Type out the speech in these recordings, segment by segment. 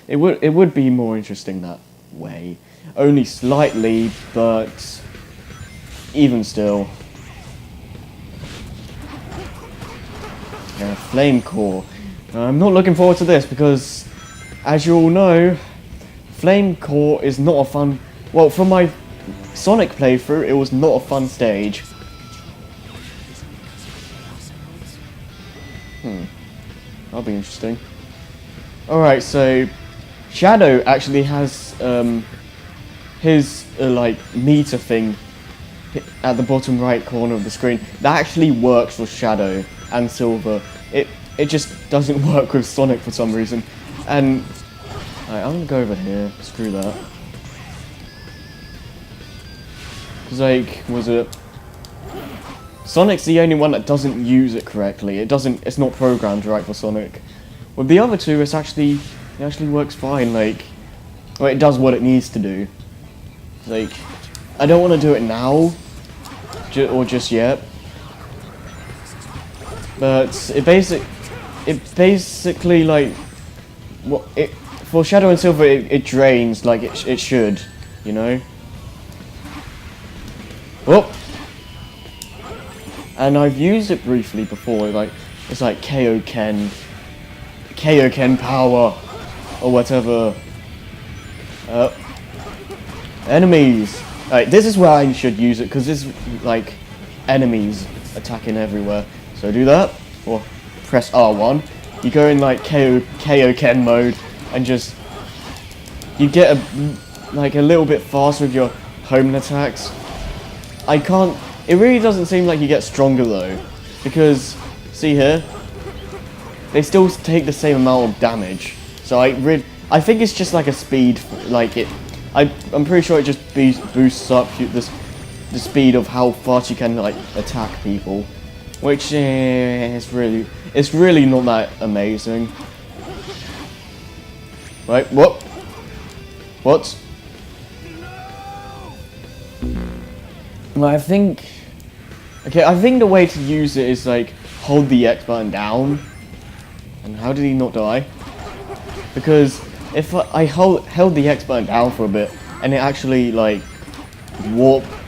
it would be more interesting that way. Only slightly, but even still. Flame Core. I'm not looking forward to this because, as you all know, Flame Core is not a fun... Well, from my Sonic playthrough, it was not a fun stage. That'll be interesting. Alright, so Shadow actually has his like meter thing at the bottom right corner of the screen. That actually works for Shadow and Silver. It just doesn't work with Sonic for some reason. And I'm gonna go over here. Screw that. Cause like, was it? Sonic's the only one that doesn't use it correctly. It's not programmed right for Sonic. With the other two, it actually works fine. Like, well, it does what it needs to do. Like, I don't want to do it now, or just yet. But it basically like, for Shadow and Silver, it drains like it should, you know. Whoop. And I've used it briefly before, like, it's like Kaioken power, or whatever. Enemies! Alright, this is where I should use it, because there's, like, enemies attacking everywhere. So do that, or press R1. You go in, like, Kaioken mode, and just... You get, a little bit faster with your homing attacks. It really doesn't seem like you get stronger though, because see here, they still take the same amount of damage. So I think it's just like a speed, like it. I'm pretty sure it just boosts up the speed of how fast you can like attack people, which is really not that amazing. Right? What? Well, I think the way to use it is like hold the X button down. And how did he not die? Because if I held the X button down for a bit and it actually like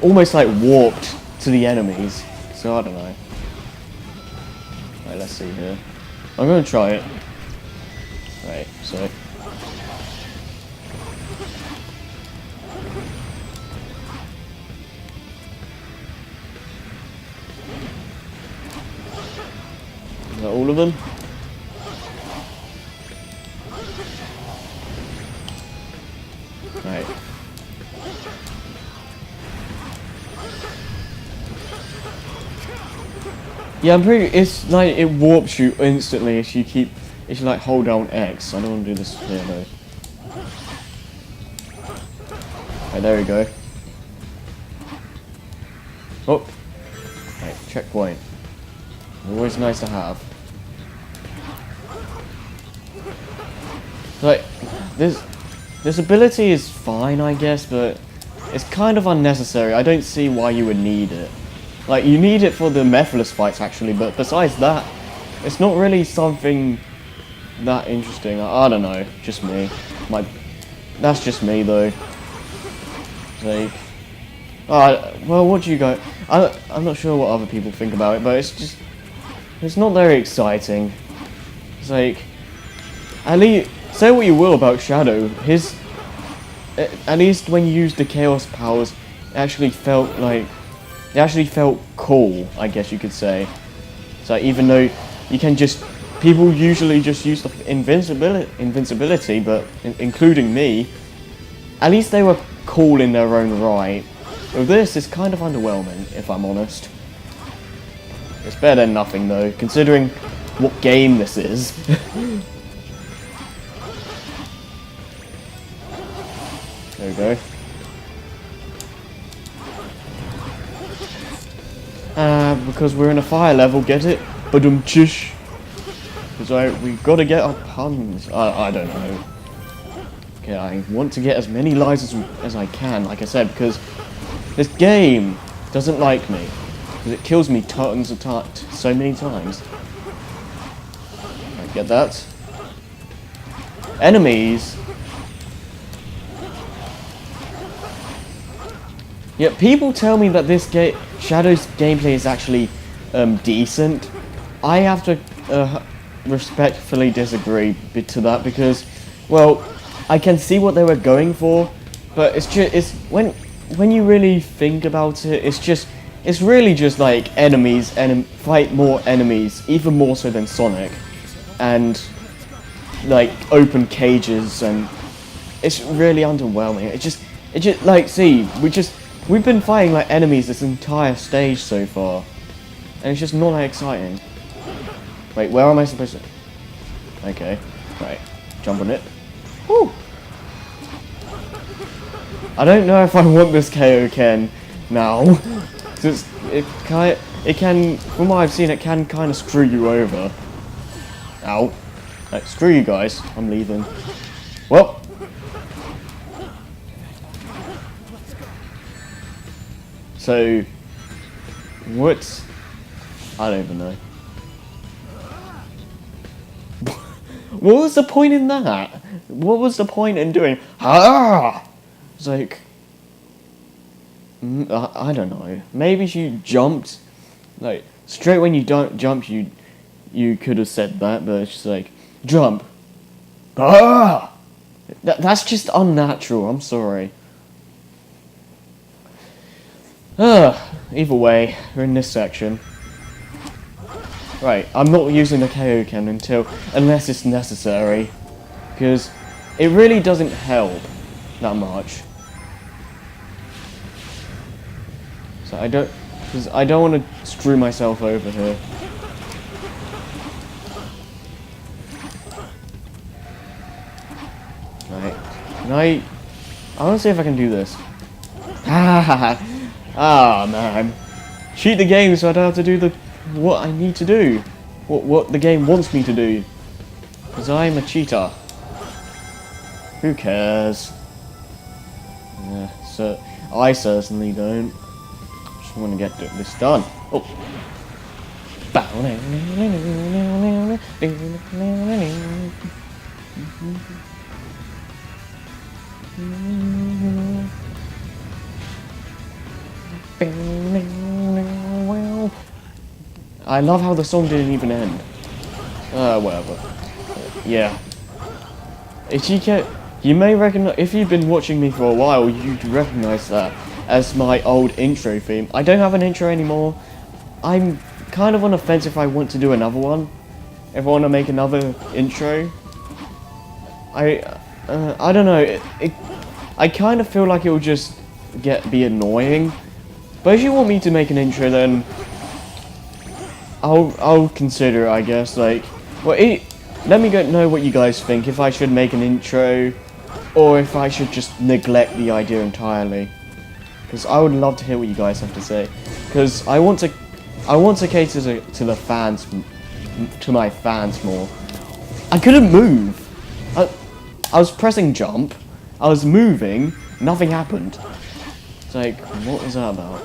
almost warped to the enemies. So I don't know. Right, let's see here. I'm gonna try it. Right, so. Is that all of them? Right. Yeah, it's like it warps you instantly if you like hold down X. I don't want to do this here though. Right, there we go. Oh. Right, checkpoint. Always nice to have. Like, this ability is fine, I guess, but it's kind of unnecessary. I don't see why you would need it. Like, you need it for the Mephiles fights, actually, but besides that, it's not really something that interesting. I don't know, just me. That's just me, though. Like, well, what do you go? I'm not sure what other people think about it, but it's not very exciting. It's like, at least, say what you will about Shadow, at least when you used the Chaos powers, it actually felt cool, I guess you could say. So even though people usually just use the invincibility, but including me, at least they were cool in their own right. With this, it's kind of underwhelming, if I'm honest. It's better than nothing, though, considering what game this is. There we go. Because we're in a fire level, get it? Badum-chish. Because we gotta get our puns. I don't know. Okay, I want to get as many lives as I can, like I said, because this game doesn't like me. Because it kills me tons of times, so many times. Right, get that. Enemies Yeah, people tell me that this game, Shadow's gameplay is actually decent. I have to respectfully disagree to that because, well, I can see what they were going for, but it's when you really think about it, it's really just like enemies and fight more enemies, even more so than Sonic, and like open cages, and it's really underwhelming. It just like, see, we've been fighting like enemies this entire stage so far, and it's just not that exciting. Wait, where am I supposed to? Okay, right, jump on it. Woo! I don't know if I want this KO Ken now. It can, from what I've seen, it can kind of screw you over. Ow. Right, screw you guys, I'm leaving. Well. So, what? I don't even know. What was the point in that? What was the point in doing? Ah! It's like, I don't know. Maybe she jumped, like straight when you don't jump, you could have said that, but it's just like jump. Ah! That's just unnatural. I'm sorry. Either way, we're in this section. Right, I'm not using the KO Ken unless it's necessary, because it really doesn't help that much. So I don't want to screw myself over here. Right, I want to see if I can do this. Ah, man. Cheat the game so I don't have to do what I need to do. What the game wants me to do. Because I'm a cheater. Who cares? So I certainly don't. Just want to get this done. Oh. I love how the song didn't even end. Whatever. Yeah. You may recognize, if you've been watching me for a while, you'd recognize that as my old intro theme. I don't have an intro anymore. I'm kind of on the fence if I want to do another one. If I want to make another intro. I don't know. I kind of feel like it will just be annoying. But if you want me to make an intro, then I'll consider it, I guess. Like, well, let me know what you guys think. If I should make an intro, or if I should just neglect the idea entirely. Because I would love to hear what you guys have to say. Because I want to cater to the fans, to my fans more. I couldn't move. I was pressing jump. I was moving. Nothing happened. It's like, what is that about?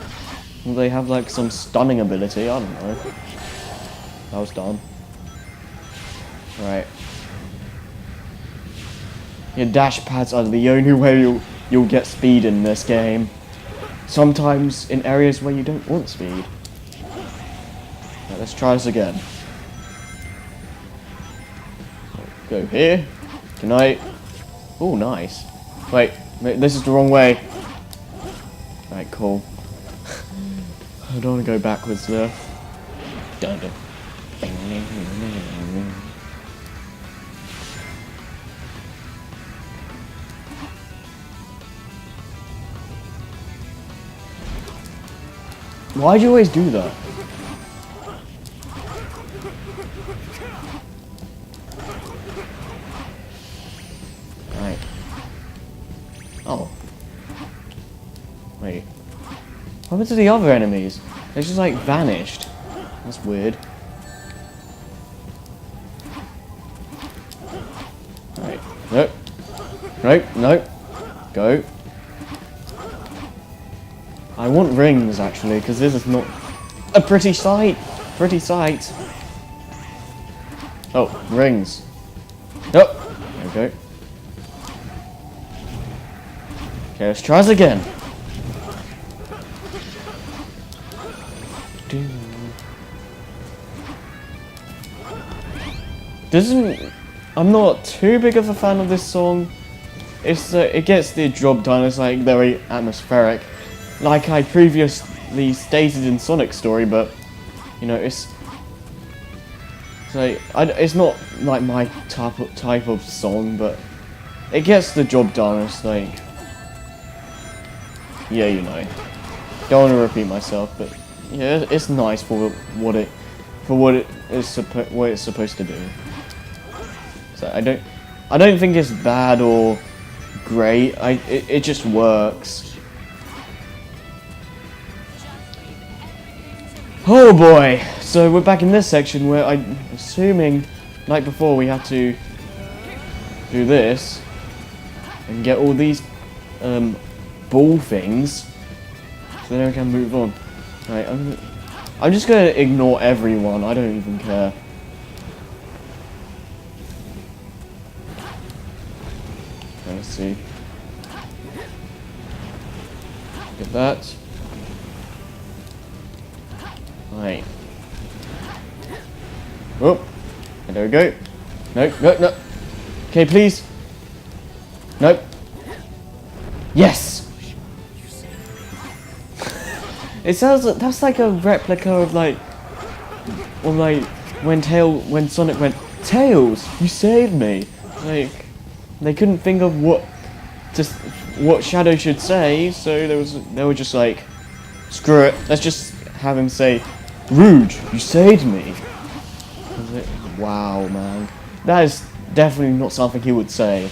Will they have like some stunning ability? I don't know. That was dumb. Right. Your dash pads are the only way you'll get speed in this game. Sometimes in areas where you don't want speed. Right, let's try this again. Go here. Can I? Oh, nice. Wait, this is the wrong way. Right, cool. I don't want to go backwards there. Dun dun. Why do you always do that? Right. Oh. Wait. What happened to the other enemies? They just like vanished. That's weird. Right. Nope. Nope. Nope. Go. I want rings actually, because this is not a pretty sight. Pretty sight. Oh, rings. Nope. There we go. Okay, let's try this again. I'm not too big of a fan of this song. It gets the job done. It's like very atmospheric, like I previously stated in Sonic's story. But you know, it's like it's not like my type of song, but it gets the job done. It's like, yeah, you know, don't want to repeat myself, but yeah, it's nice for what it's supposed to do. So I don't think it's bad or great. It just works. Oh boy! So we're back in this section where I'm assuming, like before, we have to do this and get all these ball things, so then we can move on. Right, I'm just gonna ignore everyone. I don't even care. Let's see. Get that. Right. Oh, there we go. No, no, no. Okay, please. Nope. Yes. It sounds like that's like a replica of like when Sonic went, Tails, you saved me. Like they couldn't think of what Shadow should say, so they were just like, screw it. Let's just have him say, Rude, you saved me. Wow, man, that is definitely not something he would say.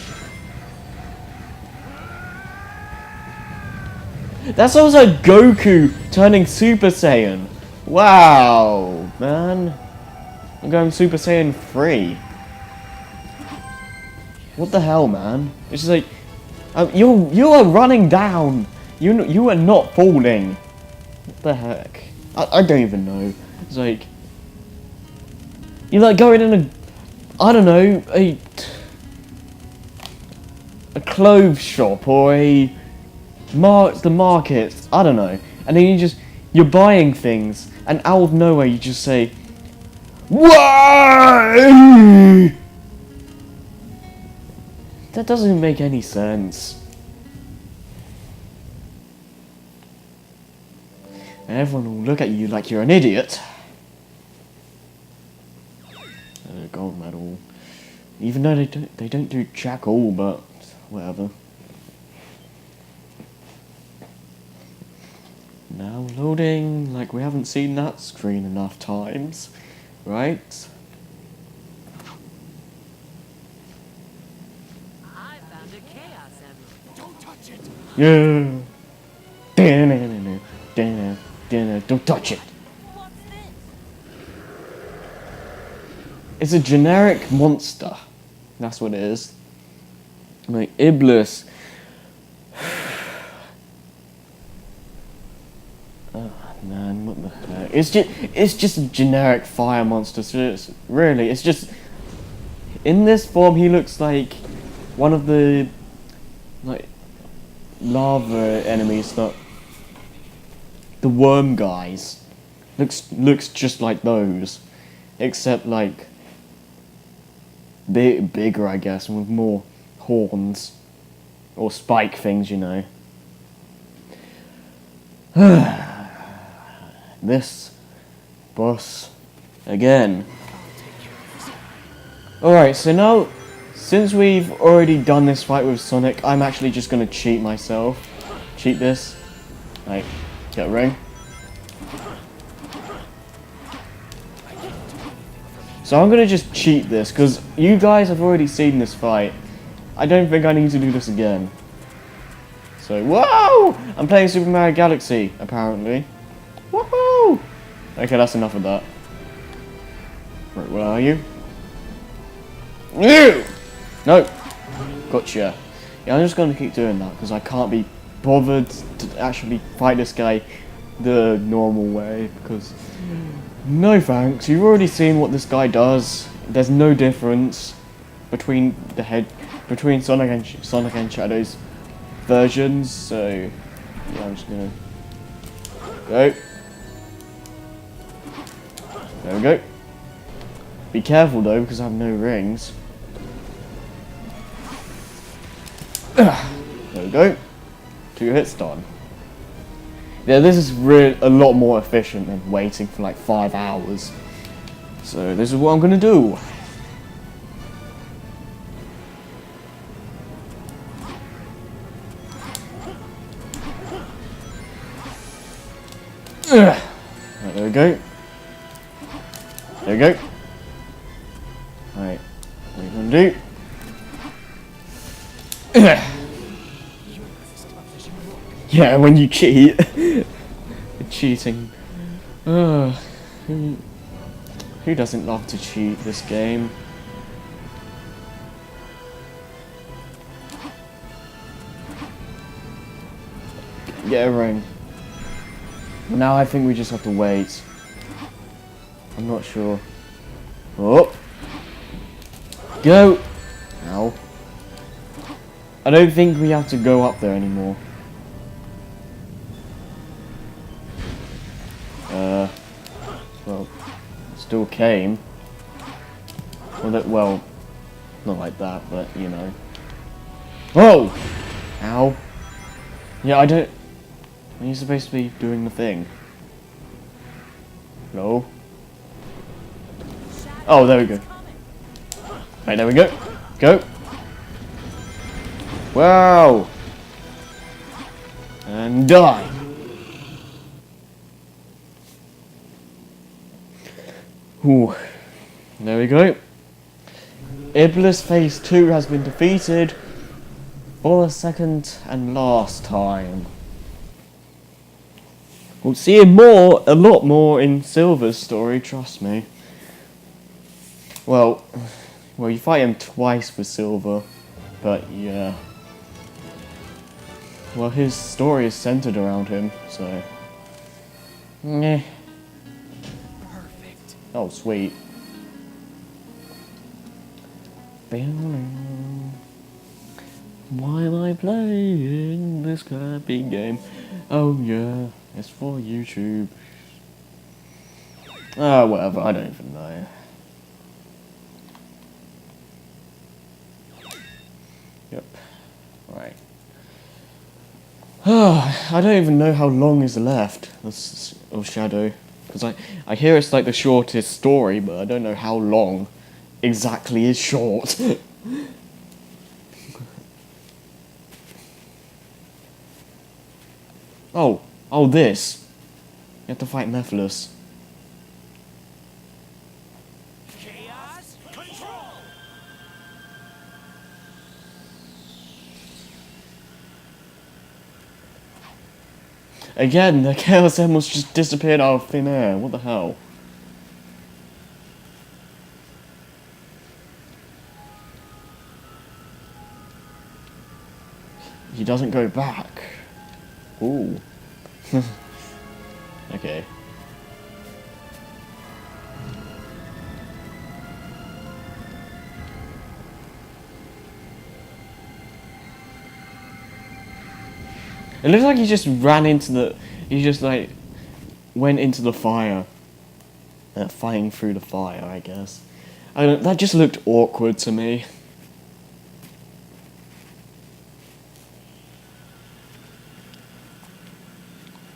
That's also Goku turning Super Saiyan. Wow, man. I'm going Super Saiyan 3. What the hell, man? It's just like, you are running down. You are not falling. What the heck? I don't even know. It's like, you're like going in a, I don't know, a clothes shop or the market, I don't know, and then you're buying things, and out of nowhere you just say, why? That doesn't make any sense. And everyone will look at you like you're an idiot. Gold medal, even though they don't do jack all, but whatever. Now loading, like we haven't seen that screen enough times, right? I found a chaos emerald. Don't touch it. Yeah. Don't touch it. What's this? It's a generic monster. That's what it is. Like Iblis. Oh man, what the heck? It's just a generic fire monster. So it's just in this form he looks like one of the like lava enemies that the worm guys looks just like those, except like bigger, I guess, and with more horns or spike things, you know. This boss again. Alright, so now since we've already done this fight with Sonic, I'm actually just gonna cheat myself. Cheat this. Like, get a ring. So I'm gonna just cheat this, because you guys have already seen this fight. I don't think I need to do this again. So, whoa! I'm playing Super Mario Galaxy, apparently. Woohoo! Okay, that's enough of that. Right, where are you? You! No! Gotcha. Yeah, I'm just gonna keep doing that, because I can't be bothered to actually fight this guy the normal way, because no thanks. You've already seen what this guy does. There's no difference between Sonic and Shadow's versions, so yeah, I'm just gonna go. There we go. Be careful though, because I have no rings. There we go. 2 hits done. Yeah, this is a lot more efficient than waiting for like 5 hours. So this is what I'm gonna do. Right, there we go. There we go. Right, what are you gonna do? Yeah, when you cheat. Cheating. Who doesn't love to cheat this game? Get a ring. Now I think we just have to wait. I'm not sure. Oh! Go! Ow. I don't think we have to go up there anymore. Well, still came. Well, not like that, but you know. Oh! Ow. Yeah, I don't... Are you supposed to be doing the thing? No. Oh, there we go. Right, there we go. Go. Wow. And die. Ooh. There we go. Iblis Phase 2 has been defeated for the second and last time. We'll see him a lot more in Silver's story, trust me. Well, you fight him twice with Silver, but yeah. Well, his story is centered around him, so... Meh. Perfect. Oh, sweet. Why am I playing this crappy game? Oh yeah, it's for YouTube. Ah, whatever, I don't even know. Yep. Right. I don't even know how long is left of Shadow. Because I hear it's like the shortest story, but I don't know how long exactly is short. Oh, this. You have to fight Mephiles. Chaos control. Again, the Chaos Emeralds just disappeared out of thin air. What the hell? He doesn't go back. Ooh. Okay. It looks like he just ran into the... He just, like, went into the fire. Fighting through the fire, I guess. I don't, that just looked awkward to me.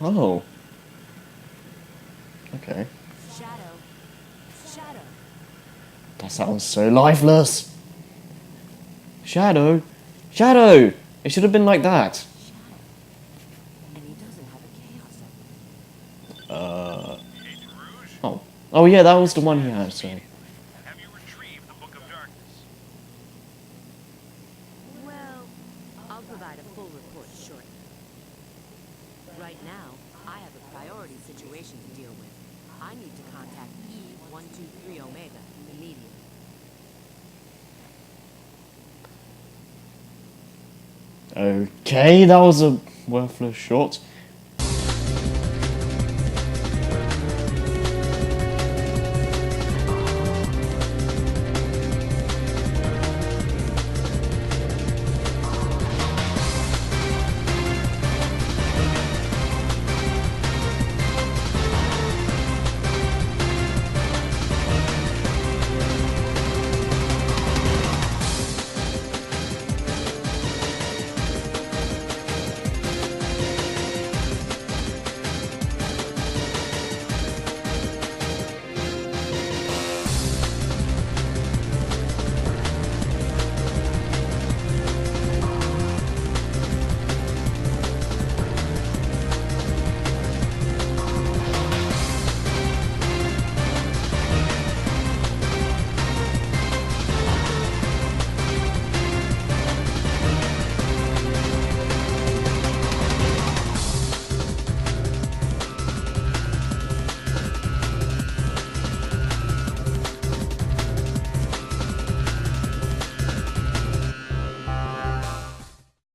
Oh. Okay. Shadow. That sounds so lifeless. Shadow? Shadow! It should have been like that. And he doesn't have a chaos emerald. Oh. Oh yeah, that was the one he had, so... Have you retrieved the Book of Darkness? Well, I'll provide a full report shortly. Right now, I have a priority situation to deal with. I need to contact E-123 Omega immediately. Okay, that was a worthless shot.